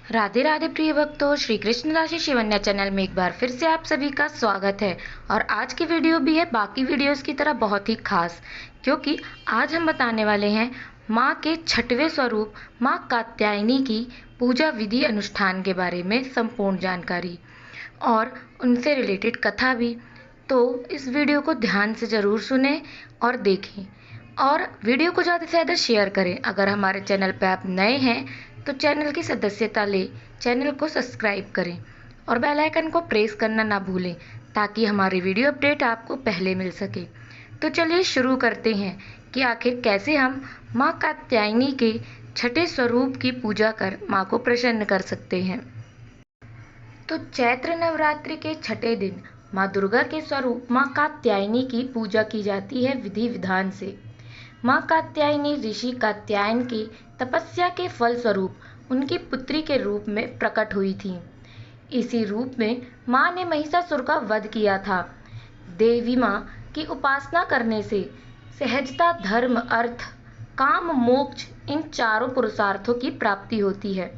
राधे राधे प्रिय भक्तों, श्री कृष्ण राशि शिवन्या चैनल में एक बार फिर से आप सभी का स्वागत है। और आज की वीडियो भी है बाकी वीडियोस की तरह बहुत ही खास, क्योंकि आज हम बताने वाले हैं माँ के छठवें स्वरूप माँ कात्यायनी की पूजा विधि अनुष्ठान के बारे में संपूर्ण जानकारी और उनसे रिलेटेड कथा भी। तो इस वीडियो को ध्यान से ज़रूर सुने और देखें और वीडियो को ज़्यादा से ज़्यादा शेयर करें। अगर हमारे चैनल पर आप नए हैं तो चैनल की सदस्यता लें, चैनल को सब्सक्राइब करें और बेल आइकन को प्रेस करना ना भूलें ताकि हमारी वीडियो अपडेट आपको पहले मिल सके। तो चलिए शुरू करते हैं कि आखिर कैसे हम माँ कात्यायनी के छठे स्वरूप की पूजा कर माँ को प्रसन्न कर सकते हैं। तो चैत्र नवरात्रि के छठे दिन माँ दुर्गा के स्वरूप माँ कात्यायनी की पूजा की जाती है विधि विधान से। माँ कात्यायनी ऋषि कात्यायन की तपस्या के फल स्वरूप उनकी पुत्री के रूप में प्रकट हुई थी। इसी रूप में माँ ने महिषासुर का वध किया था। देवी माँ की उपासना करने से सहजता धर्म अर्थ काम मोक्ष इन चारों पुरुषार्थों की प्राप्ति होती है।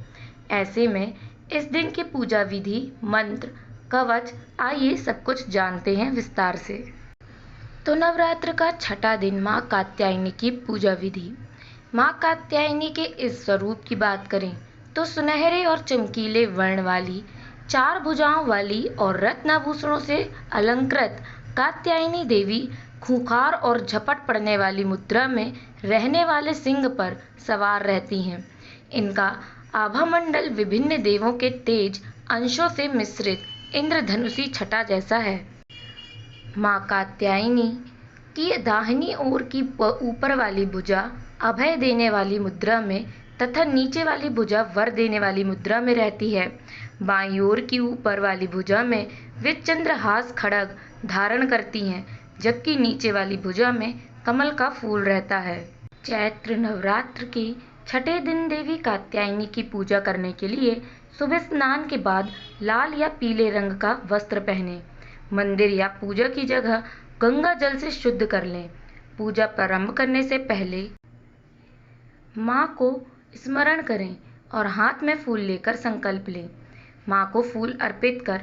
ऐसे में इस दिन की पूजा विधि मंत्र कवच आइए सब कुछ जानते हैं विस्तार से। तो नवरात्र का छठा दिन माँ कात्यायनी की पूजा विधि। माँ कात्यायनी के इस स्वरूप की बात करें तो सुनहरे और चमकीले वर्ण वाली, चार भुजाओं वाली और रत्नाभूषणों से अलंकृत कात्यायनी देवी खूंखार और झपट पड़ने वाली मुद्रा में रहने वाले सिंह पर सवार रहती हैं। इनका आभामंडल विभिन्न देवों के तेज अंशों से मिश्रित इंद्रधनुषी छटा जैसा है। माँ कात्यायनी की दाहिनी ओर की ऊपर वाली भुजा अभय देने वाली मुद्रा में तथा नीचे वाली भुजा वर देने वाली मुद्रा में रहती है। बाईं ओर की ऊपर वाली भुजा में वे चंद्रहास खड्ग धारण करती हैं, जबकि नीचे वाली भुजा में कमल का फूल रहता है। चैत्र नवरात्र के छठे दिन देवी कात्यायनी की पूजा करने के लिए सुबह स्नान के बाद लाल या पीले रंग का वस्त्र पहने। मंदिर या पूजा की जगह गंगा जल से शुद्ध कर लें। पूजा प्रारंभ करने से पहले माँ को स्मरण करें और हाथ में फूल लेकर संकल्प लें। माँ को फूल अर्पित कर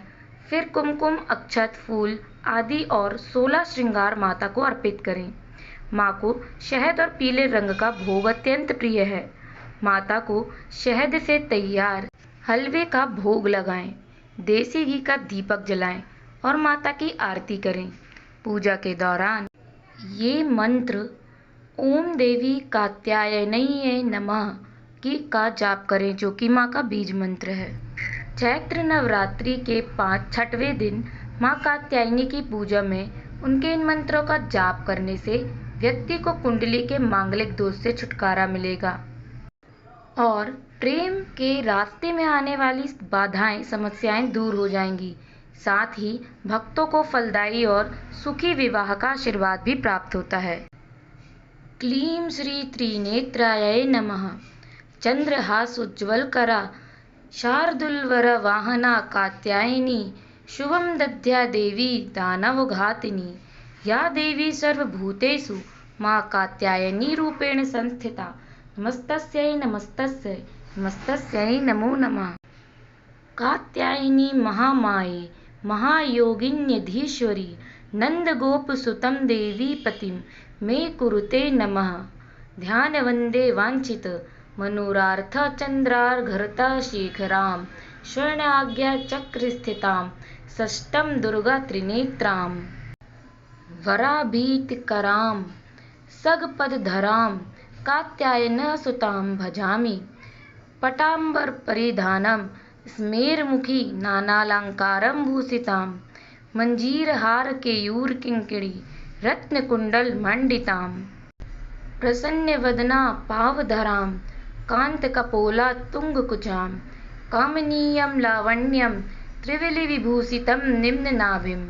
फिर कुमकुम अक्षत फूल आदि और 16 श्रृंगार माता को अर्पित करें। माँ को शहद और पीले रंग का भोग अत्यंत प्रिय है। माता को शहद से तैयार हलवे का भोग लगाएं, देसी घी का दीपक जलाएं और माता की आरती करें। पूजा के दौरान ये मंत्र ओम देवी कात्यायनये नमः का जाप करें, जो कि माँ का बीज मंत्र है। चैत्र नवरात्रि के छठवें दिन माँ कात्यायनी की पूजा में उनके इन मंत्रों का जाप करने से व्यक्ति को कुंडली के मांगलिक दोष से छुटकारा मिलेगा और प्रेम के रास्ते में आने वाली बाधाएं समस्याएं दूर हो जाएंगी। साथ ही भक्तों को फलदायी और सुखी विवाह का आशीर्वाद भी प्राप्त होता है। क्लीं श्री त्रिनेत्राय नमः। चंद्रहास उज्ज्वल करा शार्दूलवर वाहना कात्यायनी शुभम दद्या देवी दानवघातिनी। या देवी सर्वभूतेषु माँ कात्यायनी रूपेण संस्थिता। नमस्तस्यै नमस्तस्यै नमस्तस्यै नमो नमः। कात्यायनी महामाये महायोगिन्यधीश्वरी नंदगोपसुतं देवी पतिं मे कुरुते नमः। ध्यान वंदे वांछित मनोरार्थ चंद्रार्घरता शेखरां स्वर्ण आज्ञा चक्र स्थितां षष्ठम दुर्गा त्रिनेत्रां वराभीतिकरां सगपदधरां कात्यायन सुतां भजामि। पटांबर परिधानम स्मेरमुखी नानालंकारं भूषितां मंजीरहार केयूर किंकिणी रत्नकुंडल मंडितां प्रसन्नवदना पावधरां कांतकपोला तुंगकुचां कामनीयं लावण्यं त्रिविली विभूषितं निम्ननाभिं।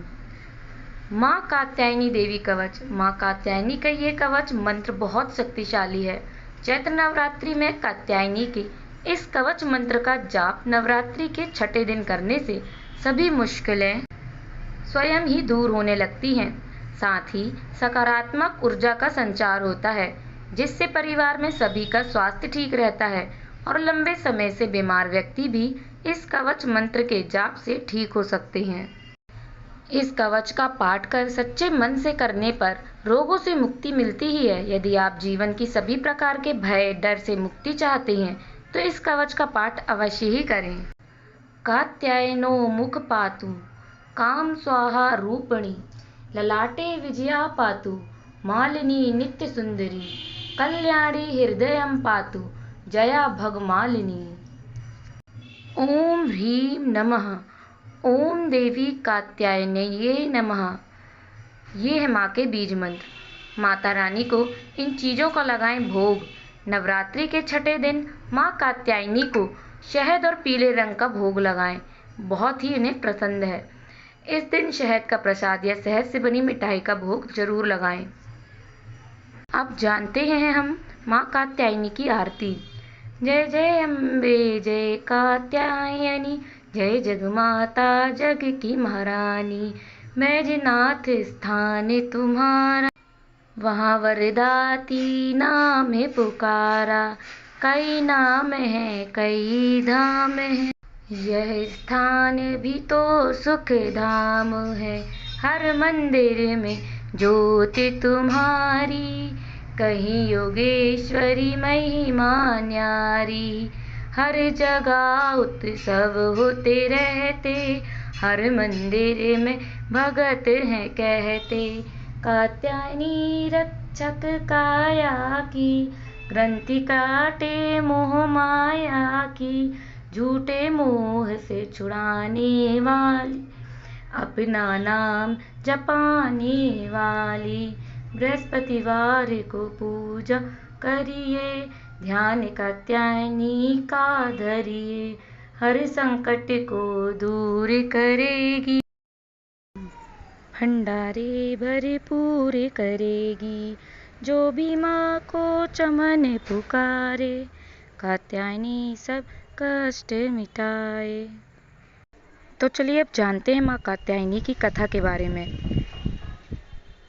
माँ कात्यायनी देवी कवच। माँ कात्यायनी का ये कवच मंत्र बहुत शक्तिशाली है। चैत्र नवरात्रि में कात्यायनी के इस कवच मंत्र का जाप नवरात्रि के छठे दिन करने से सभी मुश्किलें स्वयं ही दूर होने लगती हैं। साथ ही सकारात्मक ऊर्जा का संचार होता है, जिससे परिवार में सभी का स्वास्थ्य ठीक रहता है और लंबे समय से बीमार व्यक्ति भी इस कवच मंत्र के जाप से ठीक हो सकते हैं। इस कवच का पाठ कर सच्चे मन से करने पर रोगों से मुक्ति मिलती ही है। यदि आप जीवन की सभी प्रकार के भय, डर से मुक्ति चाहते हैं तो इस कवच का पाठ अवश्य ही करें। कात्यायनो मुख पातु काम स्वाहा रूपिणी, ललाटे विजया पातु मालिनी नित्य सुंदरी, कल्याणी हृदयं पातु जया भगमालिनी। ओम ह्रीं नमः। ओम देवी कात्यायनये नमः। ये है माँ के बीज मंत्र। माता रानी को इन चीज़ों का लगाएं भोग। नवरात्रि के छठे दिन माँ कात्यायनी को शहद और पीले रंग का भोग लगाएं, बहुत ही इन्हें पसंद है। इस दिन शहद का प्रसाद या शहद से बनी मिठाई का भोग जरूर लगाएं। अब जानते हैं हम माँ कात्यायनी की आरती। जय जय अम्बे जय कात्यायनी, जय जगमाता जग की महारानी, बैजनाथ स्थान तुम्हारा, वहाँ वरदाती नाम है पुकारा, कई नाम है कई धाम है, यह स्थान भी तो सुख धाम है, हर मंदिर में ज्योति तुम्हारी, कहीं योगेश्वरी महिमा न्यारी, हर जगह उत्सव होते रहते, हर मंदिर में भगत हैं कहते, कात्यायनी रक्षक काया की, ग्रंथि काटे मोह माया की, झूठे मोह से छुड़ाने वाली, अपना नाम जपाने वाली, बृहस्पतिवार को पूजा करिए, ध्यान कात्यायनी का धरिए, हर संकट को दूर करेगी, भंडारे भरपूर करेगी, जो भी माँ को चमन पुकारे, कात्यायनी सब कष्ट मिटाए। तो चलिए अब जानते हैं माँ कात्यायनी की कथा के बारे में।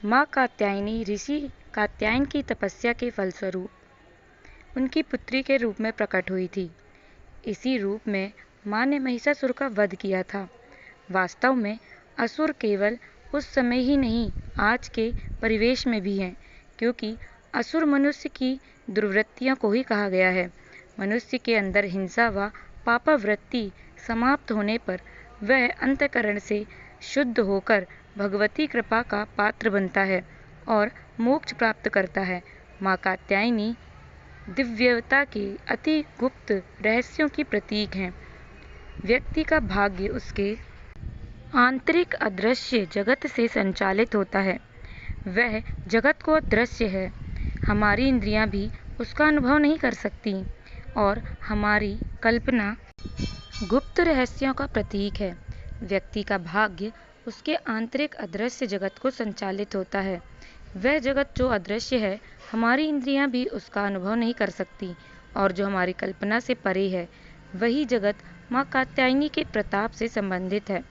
माँ कात्यायनी ऋषि कात्यायन की तपस्या के फलस्वरूप उनकी पुत्री के रूप में प्रकट हुई थी। इसी रूप में माँ ने महिषासुर का वध किया था। वास्तव में असुर केवल उस समय ही नहीं, आज के परिवेश में भी हैं, क्योंकि असुर मनुष्य की दुर्वृत्तियों को ही कहा गया है। मनुष्य के अंदर हिंसा व पापवृत्ति समाप्त होने पर वह अंतःकरण से शुद्ध होकर भगवती कृपा का पात्र बनता है और मोक्ष प्राप्त करता है। माँ कात्यायनी दिव्यता के अति गुप्त रहस्यों की प्रतीक हैं। व्यक्ति का भाग्य उसके आंतरिक अदृश्य जगत से संचालित होता है। वह जगत को अदृश्य है। हमारी इंद्रियां भी उसका अनुभव नहीं कर सकती और हमारी कल्पना गुप्त रहस्यों का प्रतीक है। व्यक्ति का भाग्य उसके आंतरिक अदृश्य जगत को संचालित होता है। वह जगत जो अदृश्य है, हमारी इंद्रियां भी उसका अनुभव नहीं कर सकती और जो हमारी कल्पना से परे है, वही जगत माँ कात्यायनी के प्रताप से संबंधित है।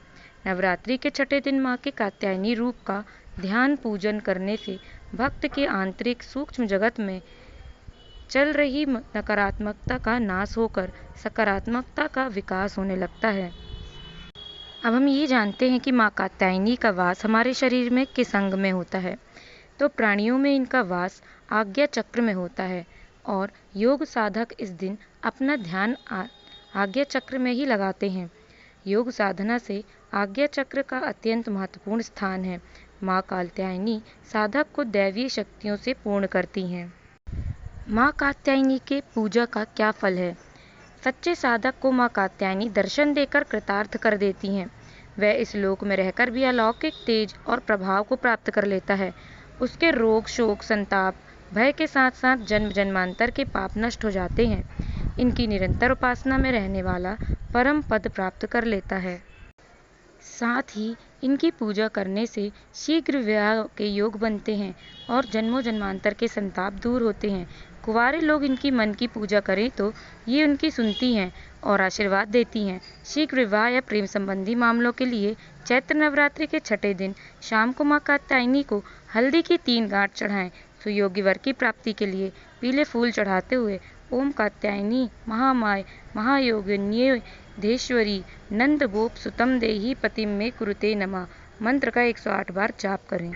नवरात्रि के छठे दिन माँ के कात्यायनी रूप का ध्यान पूजन करने से भक्त के आंतरिक सूक्ष्म जगत में चल रही नकारात्मकता का नाश होकर सकारात्मकता का विकास होने लगता है। अब हम ये जानते हैं कि माँ कात्यायनी का वास हमारे शरीर में किस अंग में होता है। तो प्राणियों में इनका वास आज्ञा चक्र में होता है और योग साधक इस दिन अपना ध्यान आज्ञा चक्र में ही लगाते हैं। योग साधना से आज्ञा चक्र का अत्यंत महत्वपूर्ण स्थान है। माँ कात्यायनी साधक को दैवीय शक्तियों से पूर्ण करती हैं। माँ कात्यायनी के पूजा का क्या फल है? सच्चे साधक को माँ कात्यायनी दर्शन देकर कृतार्थ कर देती हैं। वह इस लोक में रहकर भी अलौकिक तेज और प्रभाव को प्राप्त कर लेता है। उसके रोग, शोक, संताप, भय के साथ साथ जन्म जन्मांतर के पाप नष्ट हो जाते हैं। इनकी निरंतर उपासना में रहने वाला परम पद प्राप्त कर लेता है। साथ ही इनकी पूजा करने से शीघ्र विवाह के योग बनते हैं और जन्मों जन्मांतर के संताप दूर होते हैं। कुंवारे लोग इनकी मन की पूजा करें तो ये उनकी सुनती हैं और आशीर्वाद देती हैं। शीघ्र विवाह या प्रेम संबंधी मामलों के लिए चैत्र नवरात्रि के छठे दिन शाम को माँ कात्यायनी को हल्दी की 3 गांठ चढ़ाएं। सुयोग्य वर की प्राप्ति के लिए पीले फूल चढ़ाते हुए ओम कात्यायनी महामाय महायोगिन्ये धेश्वरी नंद गोप सुतम देही पतिम में कुरुते नमः मंत्र का 108 बार जाप करें।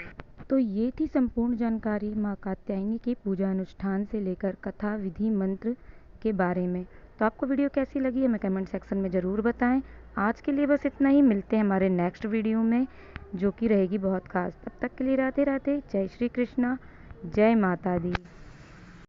तो ये थी संपूर्ण जानकारी माँ कात्यायनी की पूजा अनुष्ठान से लेकर कथा विधि मंत्र के बारे में। तो आपको वीडियो कैसी लगी हमें कमेंट सेक्शन में ज़रूर बताएं। आज के लिए बस इतना ही, मिलते हैं हमारे नेक्स्ट वीडियो में जो कि रहेगी बहुत खास। तब तक के लिए राधे राधे, जय श्री कृष्णा, जय माता दी।